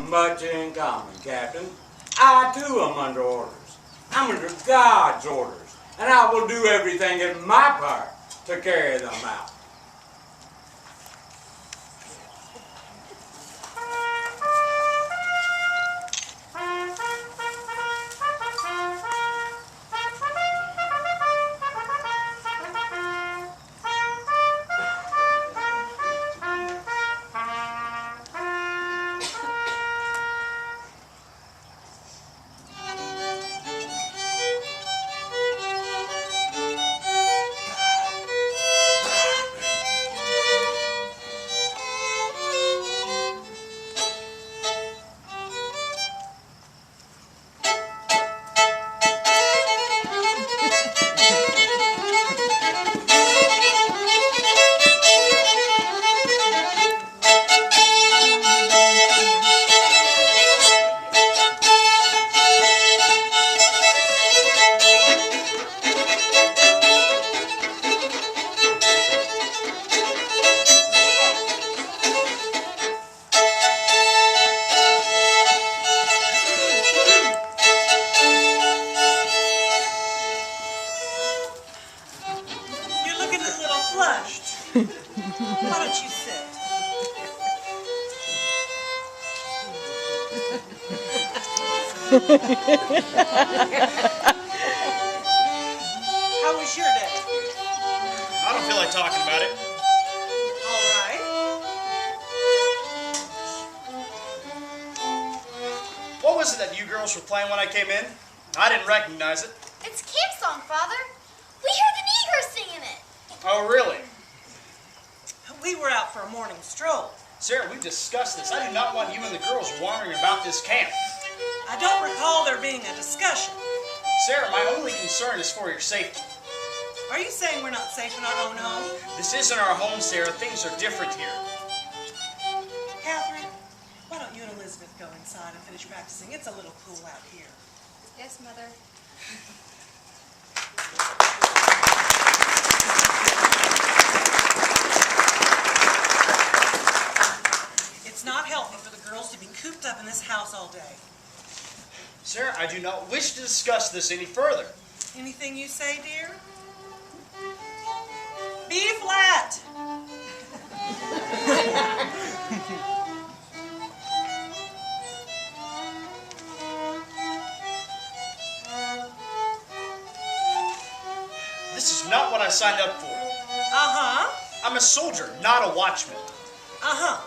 much in common, Captain. I, too, am under orders. I'm under God's orders, and I will do everything in my power to carry them out. Why don't you sit? How was your day? I don't feel like talking about it. All right. What was it that you girls were playing when I came in? I didn't recognize it. It's camp song, Father. We heard the Negroes singing it. Oh, really? We were out for a morning stroll. Sarah, we've discussed this. I do not want you and the girls wandering about this camp. I don't recall there being a discussion. Sarah, my only concern is for your safety. Are you saying we're not safe in our own home? This isn't our home, Sarah. Things are different here. Catherine, why don't you and Elizabeth go inside and finish practicing? It's a little cool out here. Yes, Mother. It's not healthy for the girls to be cooped up in this house all day. Sarah, I do not wish to discuss this any further. Anything you say, dear? B flat. This is not what I signed up for. Uh-huh. I'm a soldier, not a watchman. Uh-huh.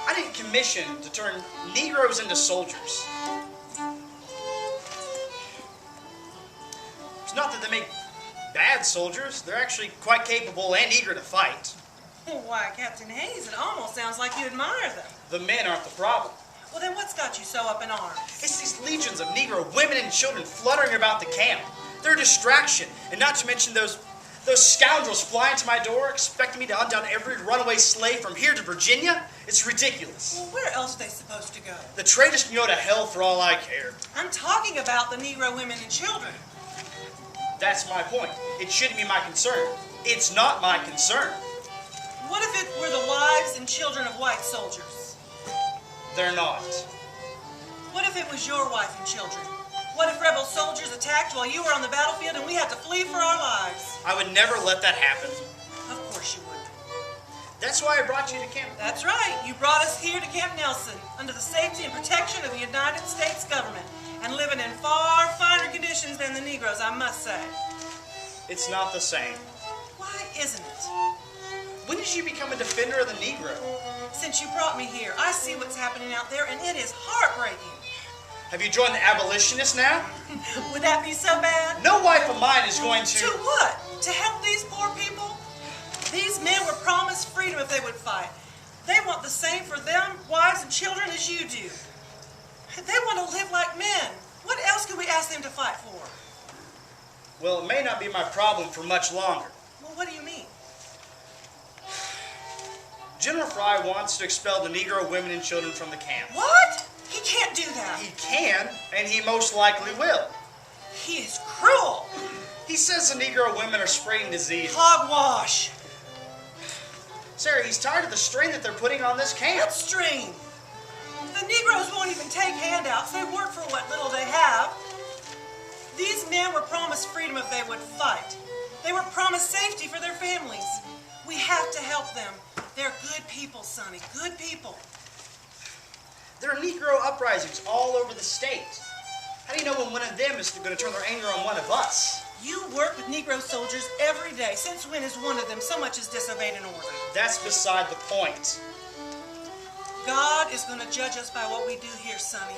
I didn't commission to turn Negroes into soldiers. It's not that they make bad soldiers. They're actually quite capable and eager to fight. Why, Captain Hayes, it almost sounds like you admire them. The men aren't the problem. Well, then what's got you so up in arms? It's these legions of Negro women and children fluttering about the camp. They're a distraction, and not to mention those scoundrels flying to my door expecting me to hunt down every runaway slave from here to Virginia. It's ridiculous. Well, where else are they supposed to go? The traitors can go to hell for all I care. I'm talking about the Negro women and children. That's my point. It shouldn't be my concern. It's not my concern. What if it were the wives and children of white soldiers? They're not. What if it was your wife and children? What if rebel soldiers attacked while you were on the battlefield and we had to flee for our lives? I would never let that happen. Of course you wouldn't. That's why I brought you to camp. That's right. You brought us here to Camp Nelson under the safety and protection of the United States government and living in far finer conditions than the Negroes, I must say. It's not the same. Why isn't it? When did you become a defender of the Negro? Since you brought me here, I see what's happening out there and it is heartbreaking. Have you joined the abolitionists now? Would that be so bad? No wife of mine is going to... To what? To help these poor people? These men were promised freedom if they would fight. They want the same for them, wives and children, as you do. They want to live like men. What else could we ask them to fight for? Well, it may not be my problem for much longer. Well, what do you mean? General Fry wants to expel the Negro women and children from the camp. What? He can't do that. He can, and he most likely will. He is cruel. He says the Negro women are spreading disease. Hogwash. Sarah, he's tired of the strain that they're putting on this camp. What strain? The Negroes won't even take handouts. They work for what little they have. These men were promised freedom if they would fight. They were promised safety for their families. We have to help them. They're good people, Sonny, good people. There are Negro uprisings all over the state. How do you know when one of them is going to turn their anger on one of us? You work with Negro soldiers every day. Since when has one of them so much as disobeyed an order? That's beside the point. God is going to judge us by what we do here, Sonny.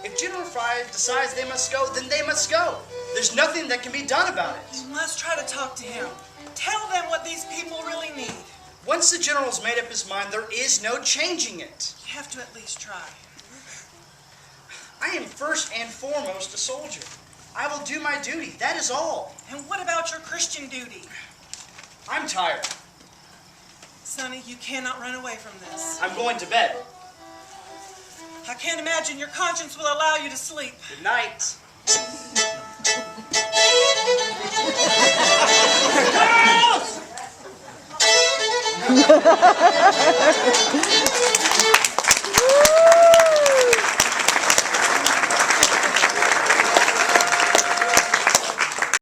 If General Fry decides they must go, then they must go. There's nothing that can be done about it. You must try to talk to him. Tell them what these people really need. Once the general's made up his mind, there is no changing it. You have to at least try. I am first and foremost a soldier. I will do my duty, that is all. And what about your Christian duty? I'm tired. Sonny, you cannot run away from this. I'm going to bed. I can't imagine your conscience will allow you to sleep. Good night. Girls!